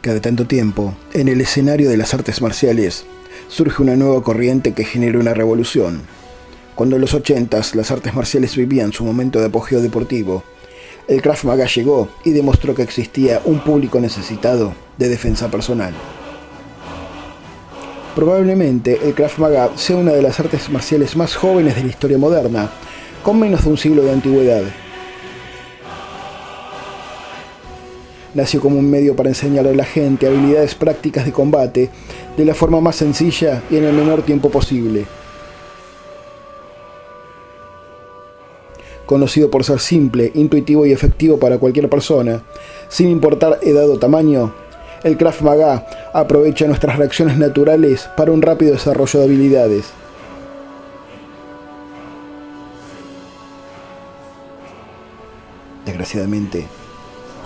Cada tanto tiempo, en el escenario de las artes marciales, surge una nueva corriente que genera una revolución. Cuando en los 80s las artes marciales vivían su momento de apogeo deportivo, el Krav Maga llegó y demostró que existía un público necesitado de defensa personal. Probablemente el Krav Maga sea una de las artes marciales más jóvenes de la historia moderna, con menos de un siglo de antigüedad. Nació como un medio para enseñarle a la gente habilidades prácticas de combate de la forma más sencilla y en el menor tiempo posible. Conocido por ser simple, intuitivo y efectivo para cualquier persona, sin importar edad o tamaño, el Krav Maga aprovecha nuestras reacciones naturales para un rápido desarrollo de habilidades. Desgraciadamente,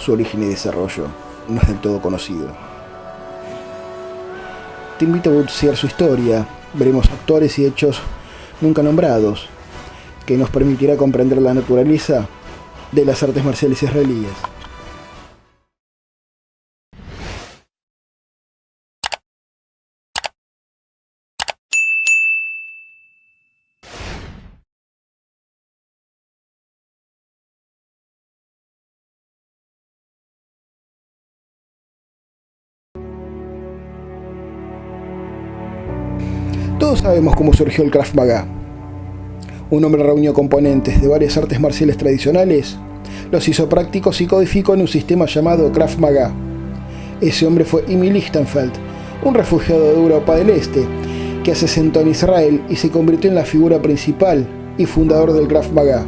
su origen y desarrollo no es del todo conocido. Te invito a bucear su historia, veremos actores y hechos nunca nombrados, que nos permitirá comprender la naturaleza de las artes marciales israelíes. Todos sabemos cómo surgió el Krav Maga. Un hombre reunió componentes de varias artes marciales tradicionales, los hizo prácticos y codificó en un sistema llamado Krav Maga. Ese hombre fue Imi Lichtenfeld, un refugiado de Europa del Este, que se asentó en Israel y se convirtió en la figura principal y fundador del Krav Maga.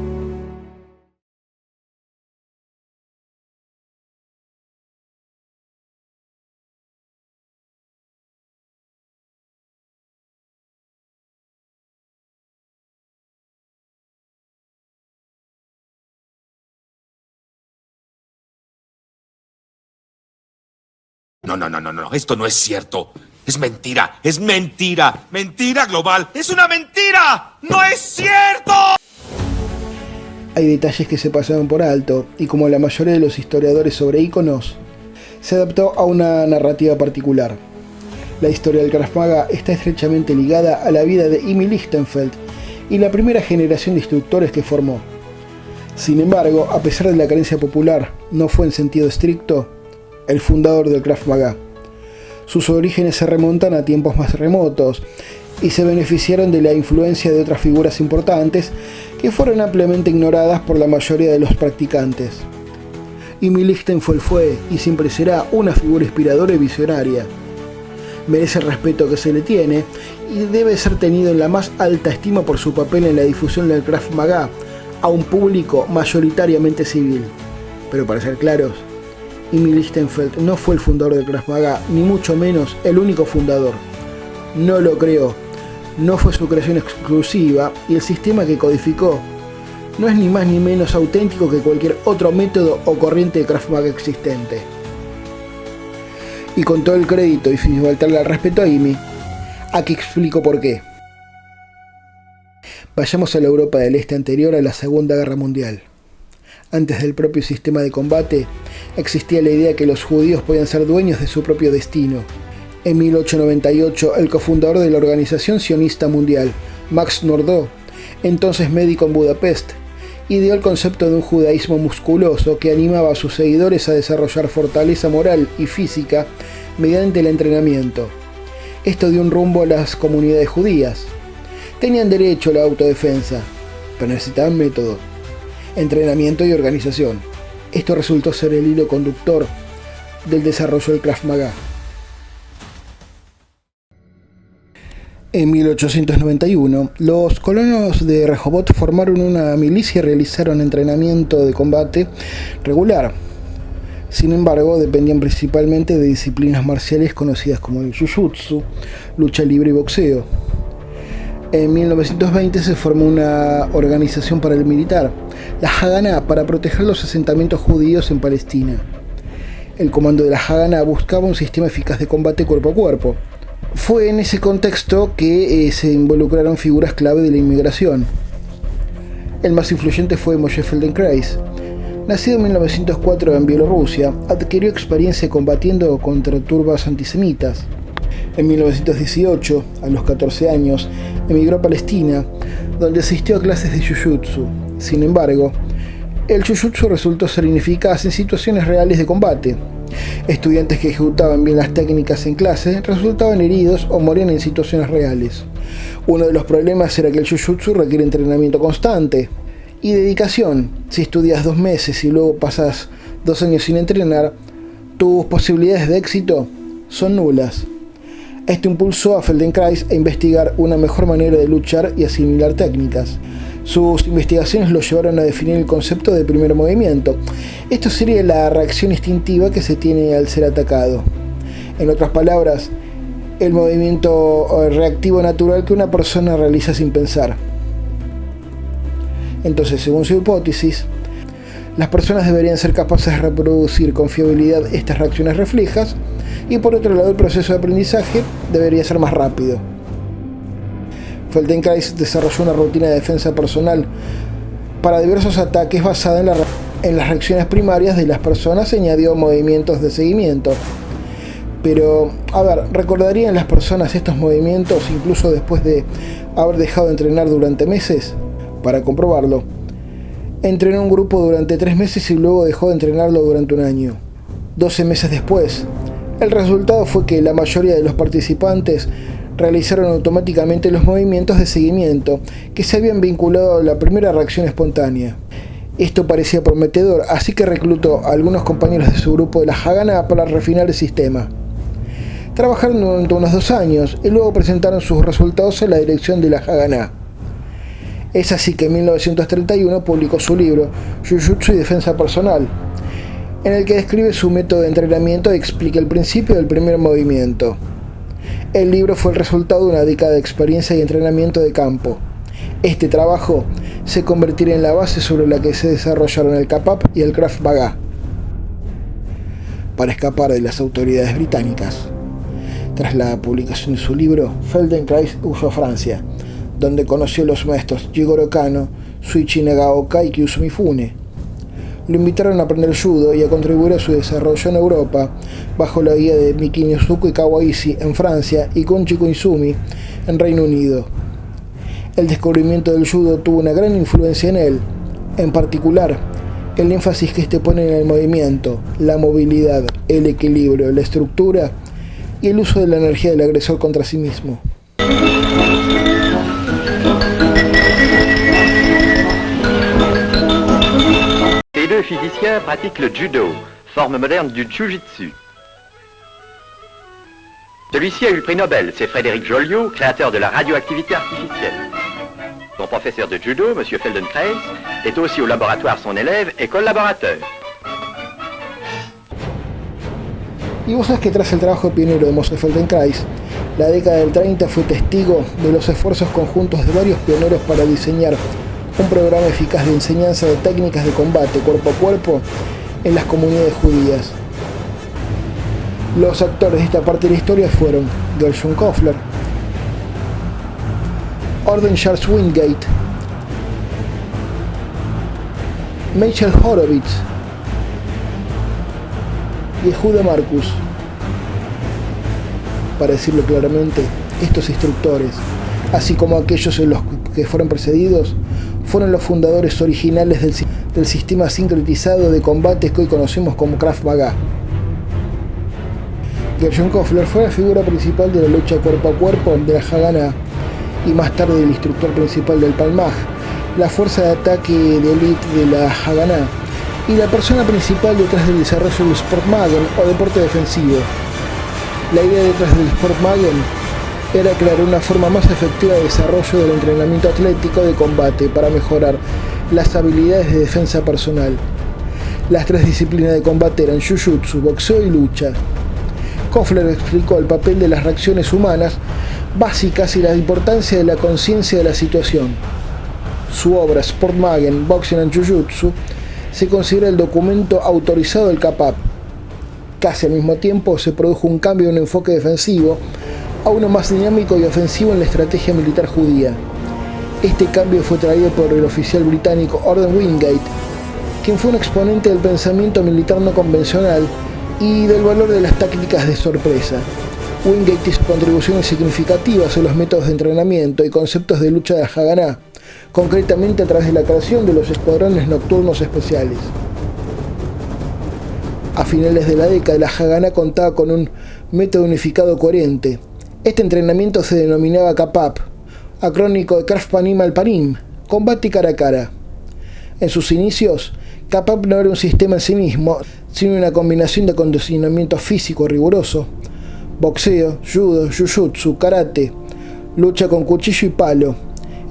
No, esto no es cierto. Es mentira, mentira global, es una mentira, no es cierto. Hay detalles que se pasaron por alto, y como la mayoría de los historiadores sobre íconos, se adaptó a una narrativa particular. La historia del Krav Maga está estrechamente ligada a la vida de Imi Lichtenfeld y la primera generación de instructores que formó. Sin embargo, a pesar de la creencia popular, no fue en sentido estricto el fundador del Krav Maga. Sus orígenes se remontan a tiempos más remotos y se beneficiaron de la influencia de otras figuras importantes que fueron ampliamente ignoradas por la mayoría de los practicantes. Imi Lichtenfeld fue y siempre será una figura inspiradora y visionaria. Merece el respeto que se le tiene y debe ser tenido en la más alta estima por su papel en la difusión del Krav Maga a un público mayoritariamente civil. Pero para ser claros, Imi Lichtenfeld no fue el fundador del Krav Maga, ni mucho menos el único fundador. No lo creó, no fue su creación exclusiva y el sistema que codificó no es ni más ni menos auténtico que cualquier otro método o corriente de Krav Maga existente. Y con todo el crédito y sin faltarle al respeto a Imi, aquí explico por qué. Vayamos a la Europa del Este anterior a la Segunda Guerra Mundial. Antes del propio sistema de combate, existía la idea que los judíos podían ser dueños de su propio destino. En 1898, el cofundador de la Organización Sionista Mundial, Max Nordau, entonces médico en Budapest, ideó el concepto de un judaísmo musculoso que animaba a sus seguidores a desarrollar fortaleza moral y física mediante el entrenamiento. Esto dio un rumbo a las comunidades judías. Tenían derecho a la autodefensa, pero necesitaban método, entrenamiento y organización. Esto resultó ser el hilo conductor del desarrollo del Krav Maga. En 1891, los colonos de Rehovot formaron una milicia y realizaron entrenamiento de combate regular. Sin embargo, dependían principalmente de disciplinas marciales conocidas como el Jiu-Jitsu, lucha libre y boxeo. En 1920 se formó una organización paramilitar, la Haganá, para proteger los asentamientos judíos en Palestina. El comando de la Haganá buscaba un sistema eficaz de combate cuerpo a cuerpo. Fue en ese contexto que se involucraron figuras clave de la inmigración. El más influyente fue Moshe Feldenkrais, Nacido en 1904 en Bielorrusia, adquirió experiencia combatiendo contra turbas antisemitas. En 1918, a los 14 años, emigró a Palestina, donde asistió a clases de Jujutsu. Sin embargo, el Jujutsu resultó ser ineficaz en situaciones reales de combate. Estudiantes que ejecutaban bien las técnicas en clase resultaban heridos o morían en situaciones reales. Uno de los problemas era que el Jujutsu requiere entrenamiento constante y dedicación. Si estudias 2 meses y luego pasas 2 años sin entrenar, tus posibilidades de éxito son nulas. Esto impulsó a Feldenkrais a investigar una mejor manera de luchar y asimilar técnicas. Sus investigaciones lo llevaron a definir el concepto de primer movimiento. Esto sería la reacción instintiva que se tiene al ser atacado. En otras palabras, el movimiento reactivo natural que una persona realiza sin pensar. Entonces, según su hipótesis, las personas deberían ser capaces de reproducir con fiabilidad estas reacciones reflejas y por otro lado el proceso de aprendizaje debería ser más rápido. Feldenkrais desarrolló una rutina de defensa personal para diversos ataques basada en las reacciones primarias de las personas y añadió movimientos de seguimiento. Pero, ¿recordarían las personas estos movimientos incluso después de haber dejado de entrenar durante meses? Para comprobarlo, entrenó un grupo durante 3 meses y luego dejó de entrenarlo durante 1 año. 12 meses después, el resultado fue que la mayoría de los participantes realizaron automáticamente los movimientos de seguimiento que se habían vinculado a la primera reacción espontánea. Esto parecía prometedor, así que reclutó a algunos compañeros de su grupo de la Haganah para refinar el sistema. Trabajaron durante unos 2 años y luego presentaron sus resultados a la dirección de la Haganah. Es así que en 1931 publicó su libro Jujutsu y Defensa Personal, en el que describe su método de entrenamiento y explica el principio del primer movimiento. El libro fue el resultado de una década de experiencia y entrenamiento de campo. Este trabajo se convertiría en la base sobre la que se desarrollaron el Kapap y el Krav Maga para escapar de las autoridades británicas. Tras la publicación de su libro, Feldenkrais huyó a Francia, donde conoció a los maestros Jigoro Kano, Shuichi Nagaoka y Kyuzo Mifune. Lo invitaron a aprender judo y a contribuir a su desarrollo en Europa, bajo la guía de Miki Nyosuke Kawaishi en Francia y Kunchi Koizumi en Reino Unido. El descubrimiento del judo tuvo una gran influencia en él, en particular, el énfasis que este pone en el movimiento, la movilidad, el equilibrio, la estructura y el uso de la energía del agresor contra sí mismo. Les 2 physiciens pratiquent le judo, forme moderne du jujitsu. Celui-ci a eu le prix Nobel, c'est Frédéric Joliot, créateur de la radioactivité artificielle. Son professeur de judo, M. Feldenkrais, est aussi au laboratoire son élève et collaborateur. Y vos sabés que tras el trabajo pionero de Moshe Feldenkrais, la década del 30 fue testigo de los esfuerzos conjuntos de varios pioneros para diseñar un programa eficaz de enseñanza de técnicas de combate cuerpo a cuerpo en las comunidades judías. Los actores de esta parte de la historia fueron Gershon Kofler, Orden Charles Wingate, Michael Horowitz y Yehuda Marcus. Para decirlo claramente, estos instructores, así como aquellos en los que fueron precedidos, fueron los fundadores originales del sistema sincretizado de combates que hoy conocemos como Krav Maga. Gershon Kofler fue la figura principal de la lucha cuerpo a cuerpo de la Haganah y más tarde el instructor principal del Palmaj, la fuerza de ataque de élite de la Haganah, y la persona principal detrás del desarrollo del Sportmagen o deporte defensivo. La idea detrás del Sportmagen era crear una forma más efectiva de desarrollo del entrenamiento atlético de combate para mejorar las habilidades de defensa personal. Las 3 disciplinas de combate eran Jujutsu, boxeo y lucha. Kofler explicó el papel de las reacciones humanas básicas y la importancia de la conciencia de la situación. Su obra Sportmagen, Boxing and Jujutsu se considera el documento autorizado del Kapap. Casi al mismo tiempo se produjo un cambio de un enfoque defensivo a uno más dinámico y ofensivo en la estrategia militar judía. Este cambio fue traído por el oficial británico Orden Wingate, quien fue un exponente del pensamiento militar no convencional y del valor de las tácticas de sorpresa. Wingate hizo contribuciones significativas a los métodos de entrenamiento y conceptos de lucha de la Haganah, concretamente a través de la creación de los escuadrones nocturnos especiales. A finales de la década, la Haganah contaba con un método unificado coherente. Este entrenamiento se denominaba KAPAP, acrónico de Krav Panim al Panim, combate cara a cara. En sus inicios, KAPAP no era un sistema en sí mismo, sino una combinación de acondicionamiento físico riguroso, boxeo, judo, jujutsu, karate, lucha con cuchillo y palo,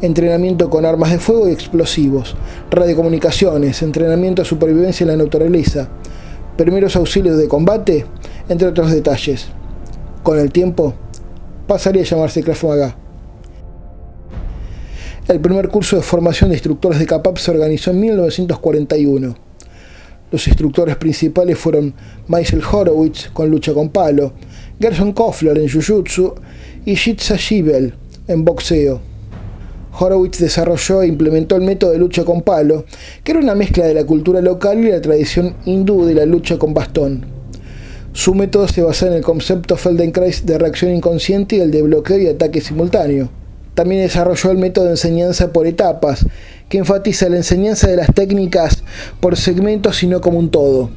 entrenamiento con armas de fuego y explosivos, radiocomunicaciones, entrenamiento de supervivencia en la naturaleza, primeros auxilios de combate, entre otros detalles. Con el tiempo, pasaría a llamarse Krav Maga. El primer curso de formación de instructores de KAPAP se organizó en 1941. Los instructores principales fueron Michael Horowitz con lucha con palo, Gerson Kofler en Jujutsu y Jitsa Shibel en boxeo. Horowitz desarrolló e implementó el método de lucha con palo, que era una mezcla de la cultura local y la tradición hindú de la lucha con bastón. Su método se basa en el concepto Feldenkrais de reacción inconsciente y el de bloqueo y ataque simultáneo. También desarrolló el método de enseñanza por etapas, que enfatiza la enseñanza de las técnicas por segmentos y no como un todo.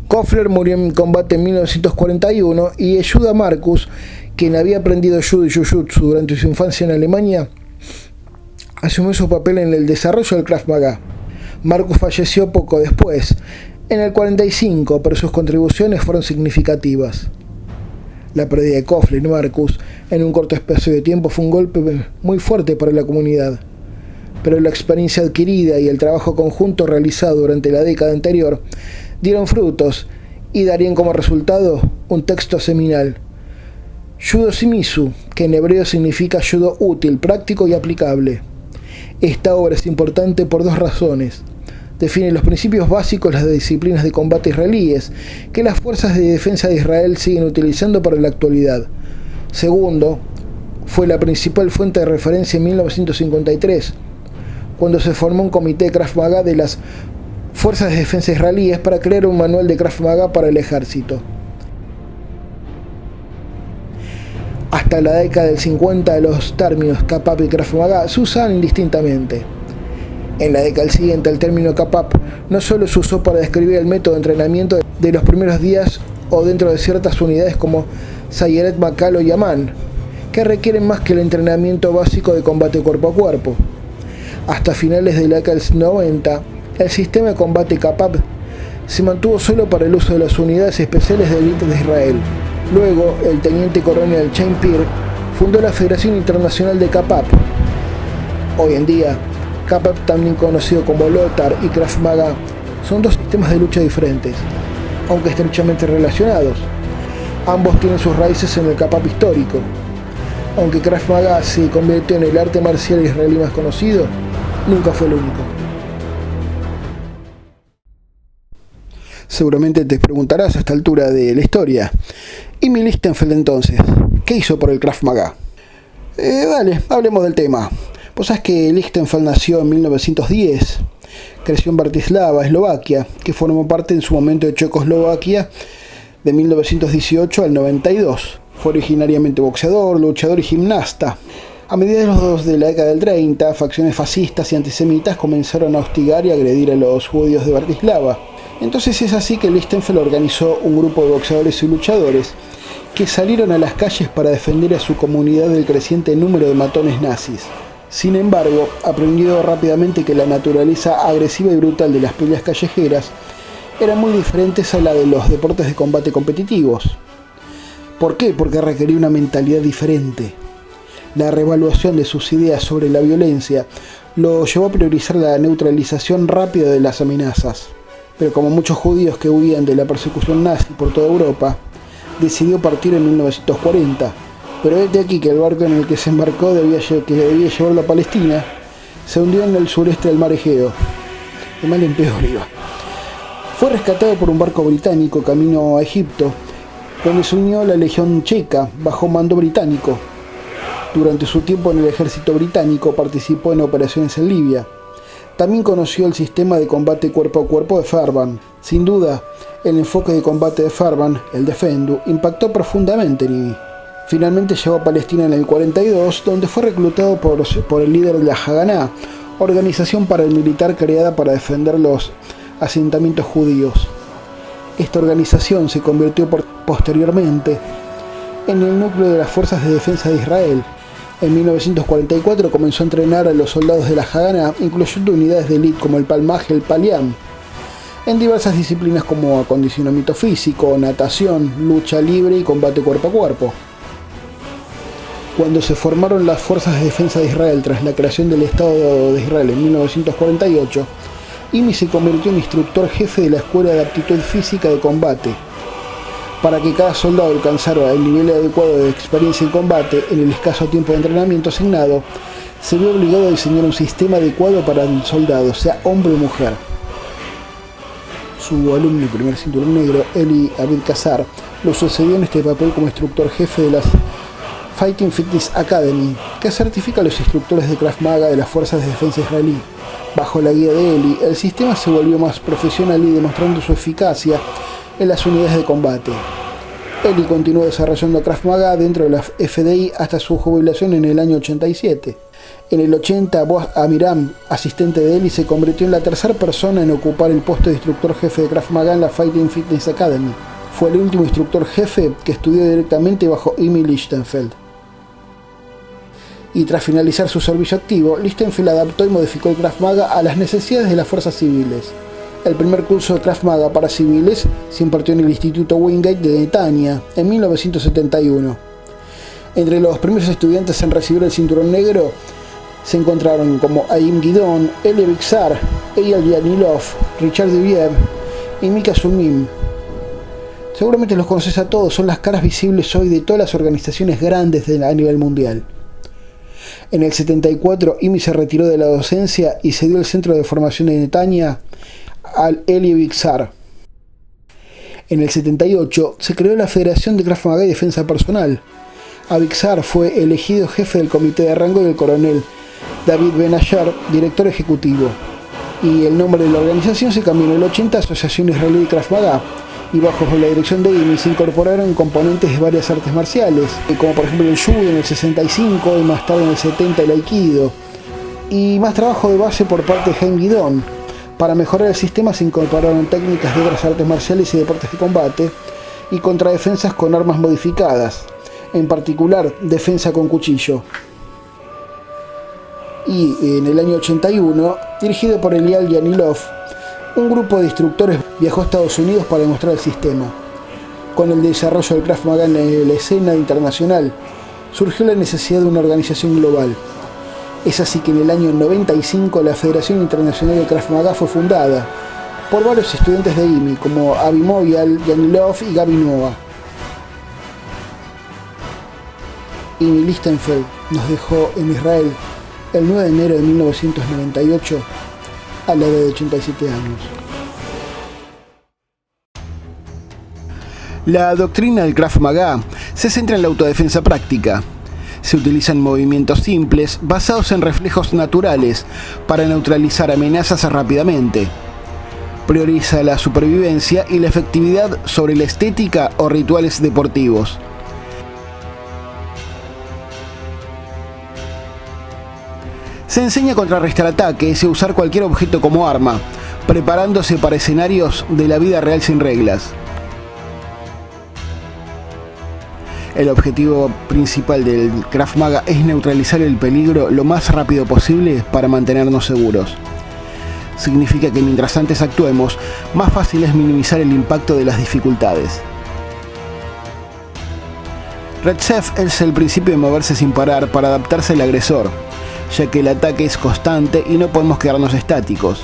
Kofler murió en combate en 1941 y Yehuda Marcus, quien había aprendido judo y jujutsu durante su infancia en Alemania, asumió su papel en el desarrollo del Krav Maga. Marcus falleció poco después, en el 45, pero sus contribuciones fueron significativas. La pérdida de Kofler y Marcus en un corto espacio de tiempo fue un golpe muy fuerte para la comunidad, pero la experiencia adquirida y el trabajo conjunto realizado durante la década anterior dieron frutos y darían como resultado un texto seminal, Judo Shimizu, que en hebreo significa judo útil, práctico y aplicable. Esta obra es importante por dos razones. Define los principios básicos de las disciplinas de combate israelíes que las fuerzas de defensa de Israel siguen utilizando para la actualidad. Segundo, fue la principal fuente de referencia en 1953, cuando se formó un comité de Krav Maga de las fuerzas de defensa israelíes para crear un manual de Krav Maga para el ejército. Hasta la década del 50 los términos KAPAP y Krav Maga se usaban indistintamente. En la década siguiente el término KAPAP no solo se usó para describir el método de entrenamiento de los primeros días o dentro de ciertas unidades como Sayeret Matkal o Yaman, que requieren más que el entrenamiento básico de combate cuerpo a cuerpo. Hasta finales de la década del 90, el sistema de combate KAPAP se mantuvo solo para el uso de las unidades especiales de élite de Israel. Luego, el teniente coronel Chaim Peer fundó la Federación Internacional de KAPAP. Hoy en día, KAPAP, también conocido como Lothar, y Krav Maga son dos sistemas de lucha diferentes, aunque estrechamente relacionados. Ambos tienen sus raíces en el KAPAP histórico. Aunque Krav Maga se convirtió en el arte marcial israelí más conocido, nunca fue el único. Seguramente te preguntarás a esta altura de la historia, ¿y mi Lichtenfeld entonces? ¿Qué hizo por el Krav Maga? Dale, hablemos del tema. Vos sabés que Lichtenfeld nació en 1910, creció en Bratislava, Eslovaquia, que formó parte en su momento de Checoslovaquia de 1918 al 92. Fue originariamente boxeador, luchador y gimnasta. A mediados de la década del 30, facciones fascistas y antisemitas comenzaron a hostigar y agredir a los judíos de Bratislava. Entonces es así que Lichtenfeld organizó un grupo de boxeadores y luchadores que salieron a las calles para defender a su comunidad del creciente número de matones nazis. Sin embargo, aprendió rápidamente que la naturaleza agresiva y brutal de las peleas callejeras eran muy diferentes a la de los deportes de combate competitivos. ¿Por qué? Porque requería una mentalidad diferente. La reevaluación de sus ideas sobre la violencia lo llevó a priorizar la neutralización rápida de las amenazas. Pero como muchos judíos que huían de la persecución nazi por toda Europa, decidió partir en 1940. Pero es de aquí que el barco en el que se embarcó que debía llevarlo a Palestina se hundió en el sureste del mar Egeo. De mal en peor iba. Fue rescatado por un barco británico camino a Egipto, donde se unió a la Legión Checa bajo mando británico. Durante su tiempo en el ejército británico participó en operaciones en Libia. También conoció el sistema de combate cuerpo a cuerpo de Fairbairn. Sin duda, el enfoque de combate de Fairbairn, el Defendu, impactó profundamente en Imi. Finalmente llegó a Palestina en el 42, donde fue reclutado por el líder de la Haganá, organización paramilitar creada para defender los asentamientos judíos. Esta organización se convirtió posteriormente en el núcleo de las Fuerzas de Defensa de Israel. En 1944 comenzó a entrenar a los soldados de la Haganá, incluyendo unidades de élite como el Palmaj y el Paliam, en diversas disciplinas como acondicionamiento físico, natación, lucha libre y combate cuerpo a cuerpo. Cuando se formaron las Fuerzas de Defensa de Israel tras la creación del Estado de Israel en 1948, Imi se convirtió en instructor jefe de la Escuela de Aptitud Física de Combate. Para que cada soldado alcanzara el nivel adecuado de experiencia en combate en el escaso tiempo de entrenamiento asignado, se vio obligado a diseñar un sistema adecuado para el soldado, sea hombre o mujer. Su alumno y primer cinturón negro, Eli Abed-Qasar, lo sucedió en este papel como instructor jefe de la Fighting Fitness Academy, que certifica a los instructores de Krav Maga de las Fuerzas de Defensa israelí. Bajo la guía de Eli, el sistema se volvió más profesional y demostrando su eficacia en las unidades de combate. Eli continuó desarrollando Krav Maga dentro de la FDI hasta su jubilación en el año 87. En el 80, Boaz Amiram, asistente de Eli, se convirtió en la tercera persona en ocupar el puesto de instructor jefe de Krav Maga en la Fighting Fitness Academy. Fue el último instructor jefe que estudió directamente bajo Imi Lichtenfeld. Y tras finalizar su servicio activo, Lichtenfeld adaptó y modificó el Krav Maga a las necesidades de las fuerzas civiles. El primer curso de Krav Maga para civiles se impartió en el Instituto Wingate de Netanya en 1971. Entre los primeros estudiantes en recibir el cinturón negro se encontraron como Ayim Gidon, Eli Abed-Qasar, Eyal Yanilov, Richard Duviev y Mika Sulmim. Seguramente los conoces a todos, son las caras visibles hoy de todas las organizaciones grandes a nivel mundial. En el 74, Imi se retiró de la docencia y cedió el centro de formación de Netanya al Eli Abed-Qasar. En el 78 se creó la Federación de Krav Maga y Defensa Personal. Abed-Qasar fue elegido jefe del comité de rango y el coronel David Ben-Asher, director ejecutivo. Y el nombre de la organización se cambió en el 80 a Asociación Israelí de Krav Maga, y bajo la dirección de Imi se incorporaron componentes de varias artes marciales, como por ejemplo el judo en el 65 y más tarde en el 70 el aikido, y más trabajo de base por parte de Ayim Gidon. Para mejorar el sistema se incorporaron técnicas de otras artes marciales y deportes de combate y contradefensas con armas modificadas, en particular defensa con cuchillo. Y en el año 81, dirigido por Eyal Yanilov, un grupo de instructores viajó a Estados Unidos para demostrar el sistema. Con el desarrollo del Krav Maga en la escena internacional, surgió la necesidad de una organización global. Es así que en el año 95 la Federación Internacional de Krav Maga fue fundada por varios estudiantes de Imi, como Avi Moyal, Yanilov y Gaby Noah. Imi Lichtenfeld nos dejó en Israel el 9 de enero de 1998 a la edad de 87 años. La doctrina del Krav Maga se centra en la autodefensa práctica. Se utilizan movimientos simples basados en reflejos naturales para neutralizar amenazas rápidamente. Prioriza la supervivencia y la efectividad sobre la estética o rituales deportivos. Se enseña a contrarrestar ataques y a usar cualquier objeto como arma, preparándose para escenarios de la vida real sin reglas. El objetivo principal del Krav Maga es neutralizar el peligro lo más rápido posible para mantenernos seguros. Significa que mientras antes actuemos, más fácil es minimizar el impacto de las dificultades. Retsef es el principio de moverse sin parar para adaptarse al agresor, ya que el ataque es constante y no podemos quedarnos estáticos.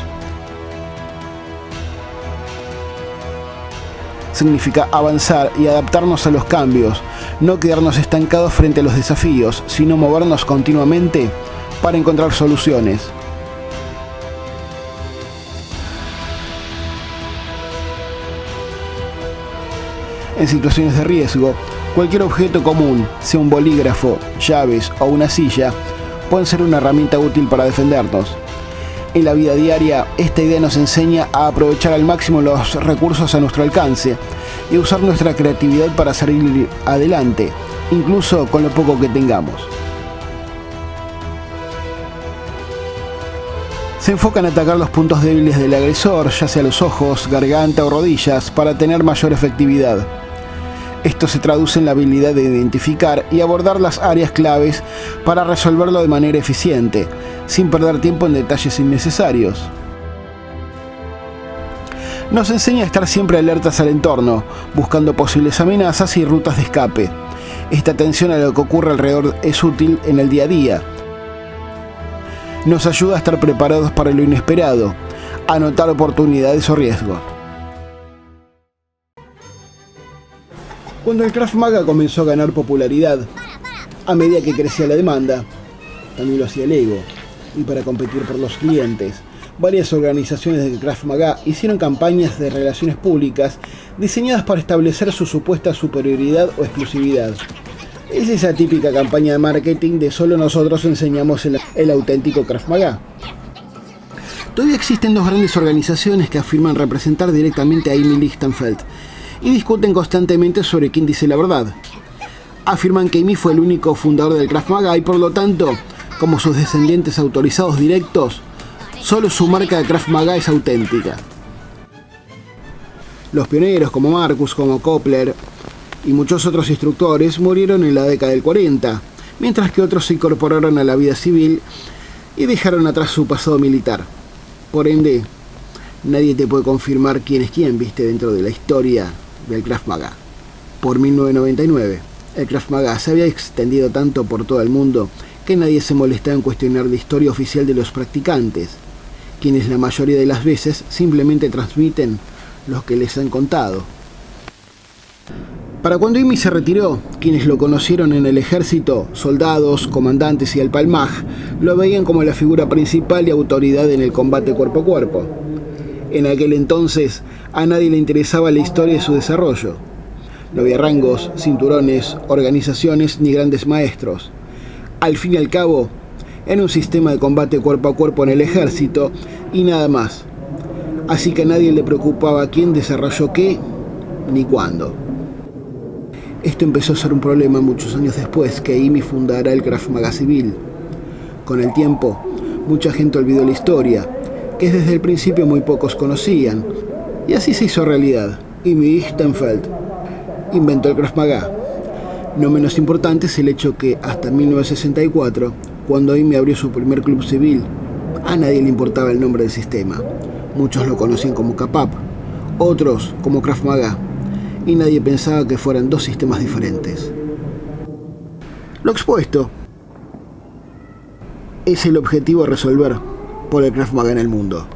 Significa avanzar y adaptarnos a los cambios, no quedarnos estancados frente a los desafíos, sino movernos continuamente para encontrar soluciones. En situaciones de riesgo, cualquier objeto común, sea un bolígrafo, llaves o una silla, pueden ser una herramienta útil para defendernos. En la vida diaria, esta idea nos enseña a aprovechar al máximo los recursos a nuestro alcance y usar nuestra creatividad para salir adelante, incluso con lo poco que tengamos. Se enfoca en atacar los puntos débiles del agresor, ya sea los ojos, garganta o rodillas, para tener mayor efectividad. Esto se traduce en la habilidad de identificar y abordar las áreas claves para resolverlo de manera eficiente, sin perder tiempo en detalles innecesarios. Nos enseña a estar siempre alertas al entorno, buscando posibles amenazas y rutas de escape. Esta atención a lo que ocurre alrededor es útil en el día a día. Nos ayuda a estar preparados para lo inesperado, a notar oportunidades o riesgos. Cuando el Krav Maga comenzó a ganar popularidad, a medida que crecía la demanda, también lo hacía el ego, y para competir por los clientes, varias organizaciones de Krav Maga hicieron campañas de relaciones públicas diseñadas para establecer su supuesta superioridad o exclusividad. Es esa típica campaña de marketing de solo nosotros enseñamos el auténtico Krav Maga. Todavía existen dos grandes organizaciones que afirman representar directamente a Amy Lichtenfeld y discuten constantemente sobre quién dice la verdad. Afirman que Amy fue el único fundador del Krav Maga y por lo tanto, como sus descendientes autorizados directos, solo su marca de Krav Maga es auténtica. Los pioneros como Marcus, como Koppler y muchos otros instructores murieron en la década del 40, mientras que otros se incorporaron a la vida civil y dejaron atrás su pasado militar. Por ende, nadie te puede confirmar quién es quién, viste, dentro de la historia del Krav Maga. Por 1999, el Krav Maga se había extendido tanto por todo el mundo que nadie se molestaba en cuestionar la historia oficial de los practicantes, quienes la mayoría de las veces simplemente transmiten lo que les han contado. Para cuando Amy se retiró, quienes lo conocieron en el ejército, soldados, comandantes y el Palmaj, lo veían como la figura principal y autoridad en el combate cuerpo a cuerpo. En aquel entonces, a nadie le interesaba la historia de su desarrollo. No había rangos, cinturones, organizaciones ni grandes maestros. Al fin y al cabo, era un sistema de combate cuerpo a cuerpo en el ejército y nada más. Así que a nadie le preocupaba quién desarrolló qué ni cuándo. Esto empezó a ser un problema muchos años después que Amy fundara el Krav Maga civil. Con el tiempo, mucha gente olvidó la historia, que desde el principio muy pocos conocían, y así se hizo realidad. Amy Lichtenfeld inventó el Krav Maga. No menos importante es el hecho que hasta 1964, cuando Amy abrió su primer club civil, a nadie le importaba el nombre del sistema. Muchos lo conocían como KAPAP, otros como Krav Maga, y nadie pensaba que fueran dos sistemas diferentes. Lo expuesto es el objetivo a resolver por el Krav Maga en el mundo.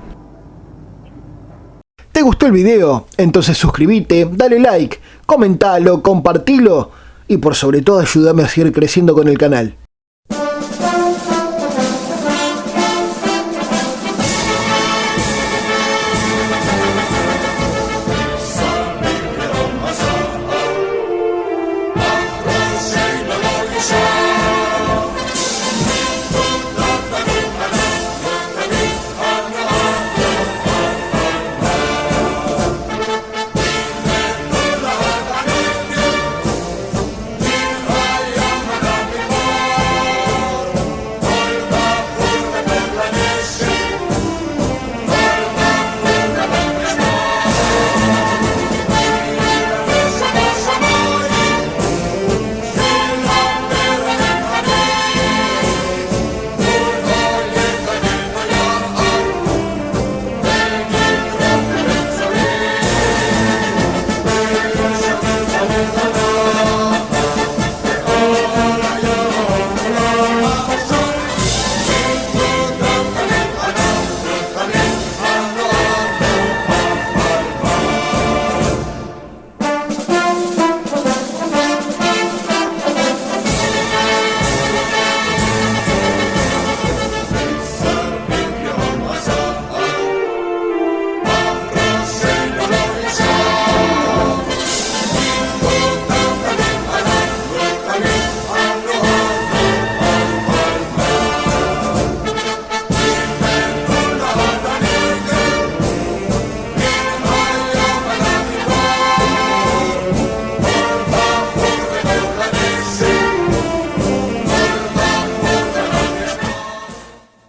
¿Te gustó el video? Entonces suscríbete, dale like, comentalo, compartilo y por sobre todo ayúdame a seguir creciendo con el canal.